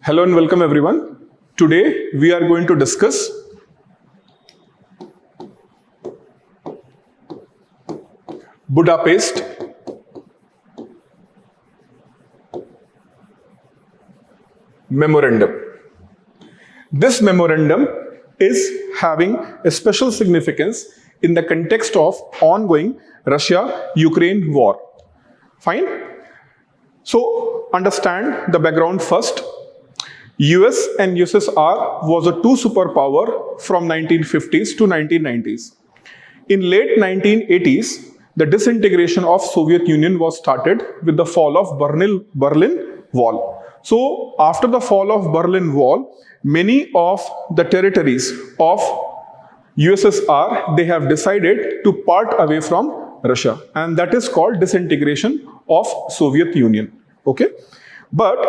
Hello and welcome everyone. Today we are going to discuss Budapest Memorandum. This memorandum is having a special significance in the context of ongoing Russia-Ukraine war. Fine? So understand the background first. US and USSR was a two superpower from 1950s to 1990s. In late 1980s, the disintegration of Soviet Union was started with the fall of Berlin Wall. So after the fall of Berlin Wall, many of the territories of USSR, they have decided to part away from Russia, and that is called disintegration of Soviet Union. Okay, but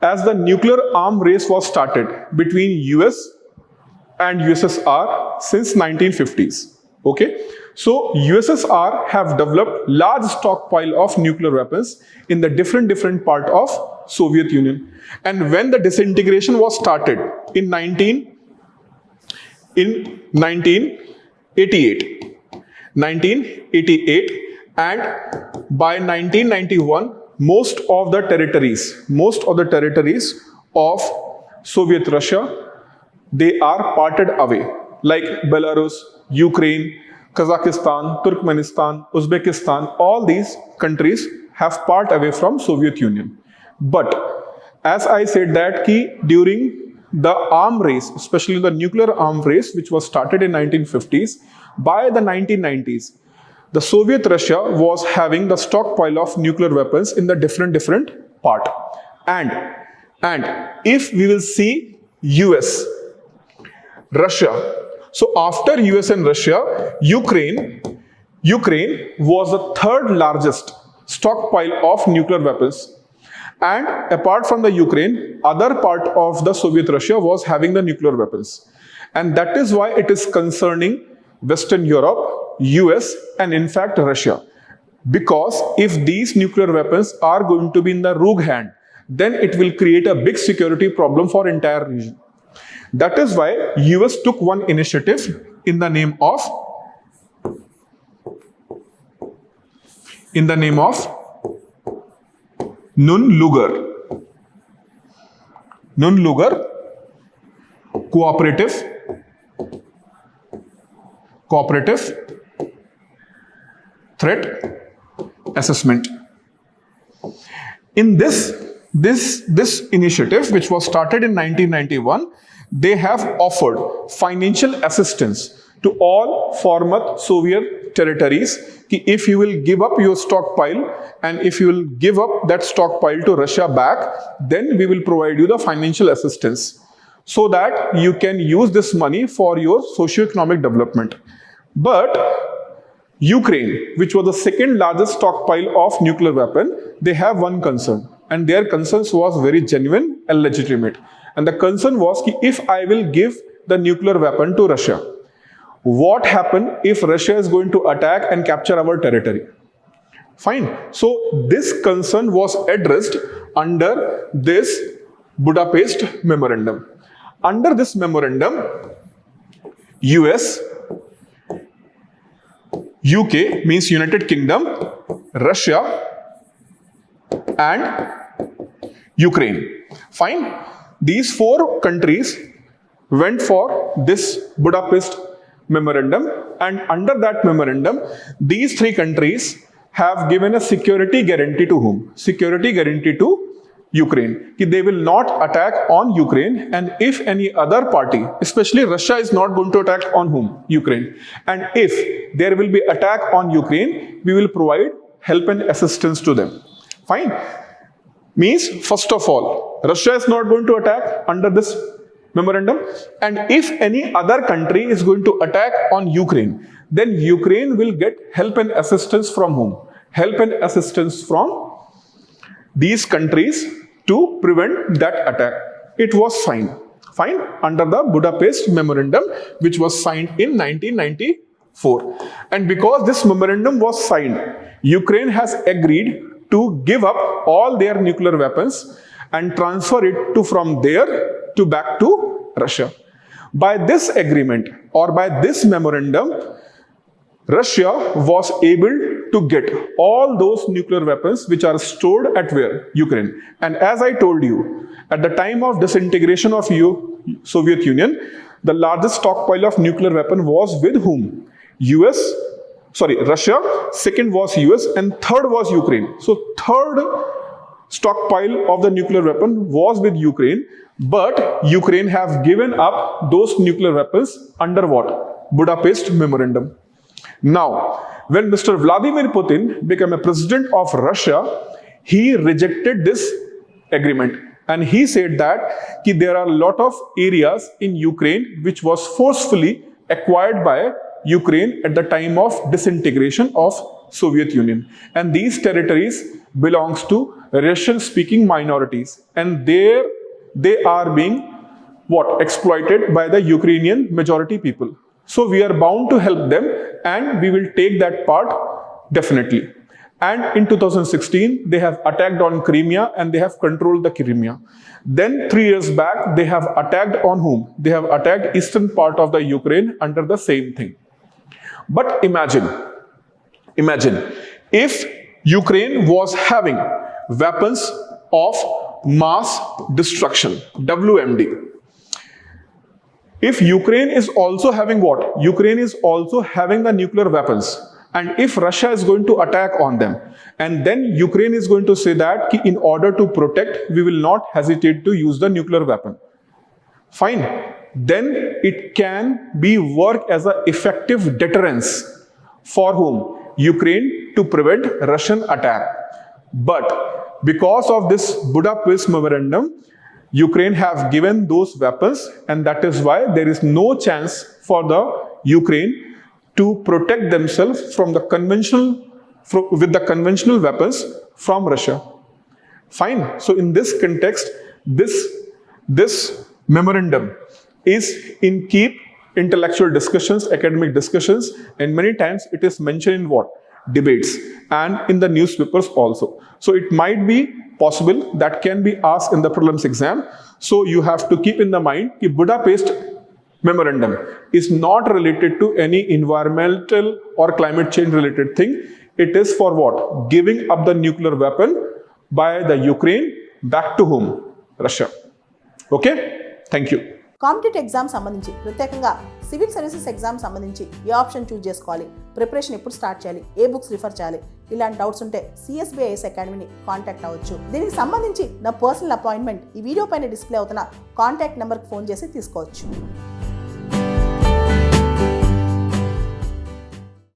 as the nuclear arm race was started between US and USSR since 1950s. Okay, so USSR have developed large stockpile of nuclear weapons in the different part of Soviet Union. And when the disintegration was started in 1988, and by 1991, most of the territories of Soviet Russia, they are parted away, like Belarus, Ukraine, Kazakhstan, Turkmenistan, Uzbekistan. All these countries have parted away from Soviet Union. But as I said that during the arm race, especially the nuclear arm race, which was started in 1950s, by the 1990s, the Soviet Russia was having the stockpile of nuclear weapons in the different part. And if we will see US, Russia, so after US and Russia, Ukraine was the third largest stockpile of nuclear weapons. And apart from the Ukraine, other part of the Soviet Russia was having the nuclear weapons. And that is why it is concerning Western Europe, US, and in fact Russia. Because if these nuclear weapons are going to be in the rogue hand, then it will create a big security problem for entire region. That is why US took one initiative in the name of Nunn-Lugar cooperative threat assessment. In this initiative, which was started in 1991, they have offered financial assistance to all former Soviet territories. If you will give up your stockpile and if you will give up that stockpile to Russia back, then we will provide you the financial assistance so that you can use this money for your socio-economic development. But Ukraine, which was the second largest stockpile of nuclear weapon, they have one concern, and their concerns was very genuine and legitimate. And the concern was, if I will give the nuclear weapon to Russia, what happens if Russia is going to attack and capture our territory? Fine. So this concern was addressed under this Budapest Memorandum. Under this memorandum, US, UK means United Kingdom, Russia, and Ukraine. Fine. These four countries went for this Budapest Memorandum, and under that memorandum, these three countries have given a security guarantee to whom? Security guarantee to Ukraine. They will not attack on Ukraine, and if any other party, especially Russia, is not going to attack on whom? Ukraine. And if there will be attack on Ukraine, we will provide help and assistance to them. Fine. Means, first of all, Russia is not going to attack under this memorandum, and if any other country is going to attack on Ukraine, then Ukraine will get help and assistance from whom? Help and assistance from these countries to prevent that attack. It was signed. Fine. Under the Budapest Memorandum, which was signed in 1994. And because this memorandum was signed, Ukraine has agreed to give up all their nuclear weapons and transfer it to from there to back to Russia. By this agreement or by this memorandum, Russia was able to get all those nuclear weapons which are stored at where? Ukraine. And as I told you, at the time of disintegration of Soviet Union, the largest stockpile of nuclear weapon was with whom? Russia, second was US, and third was Ukraine. So third stockpile of the nuclear weapon was with Ukraine, but Ukraine have given up those nuclear weapons under what? Budapest Memorandum. Now, when Mr. Vladimir Putin became a president of Russia, he rejected this agreement. And he said that there are a lot of areas in Ukraine which was forcefully acquired by Ukraine at the time of disintegration of Soviet Union. And these territories belongs to Russian-speaking minorities. And they are being exploited by the Ukrainian majority people. So we are bound to help them, and we will take that part definitely. And in 2016, they have attacked on Crimea and they have controlled the Crimea. Then 3 years back, they have attacked on whom? They have attacked eastern part of the Ukraine under the same thing. But imagine if Ukraine was having weapons of mass destruction, WMD. If Ukraine is also having what? Ukraine is also having the nuclear weapons. And if Russia is going to attack on them, and then Ukraine is going to say that in order to protect, we will not hesitate to use the nuclear weapon. Fine. Then it can be work as an effective deterrence for whom? Ukraine, to prevent Russian attack. But because of this Budapest Memorandum, Ukraine have given those weapons, and that is why there is no chance for the Ukraine to protect themselves from the with the conventional weapons from Russia. Fine. So in this context, this memorandum is in keep intellectual discussions, academic discussions, and many times it is mentioned in what? Debates and in the newspapers also. So it might be possible that can be asked in the prelims exam. So you have to keep in the mind that Budapest Memorandum is not related to any environmental or climate change related thing. It is for what? Giving up the nuclear weapon by the Ukraine back to whom? Russia. Okay? Thank you. Competitive exam సంబంధించి ప్రత్యేకంగా civil services exam సంబంధించి ఏ option choose చేసుకోవాలి, preparation ఎప్పుడు start చేయాలి, ఏ books refer చేయాలి, ఇలాంటి doubts ఉంటే CSBIS అకాడమీని contact అవ్వచ్చు. దీనికి సంబంధించి నా పర్సనల్ అపాయింట్మెంట్ ఈ వీడియో పైన డిస్ప్లే అవుతున్న కాంటాక్ట్ నెంబర్కి ఫోన్ చేసి తీసుకోవచ్చు.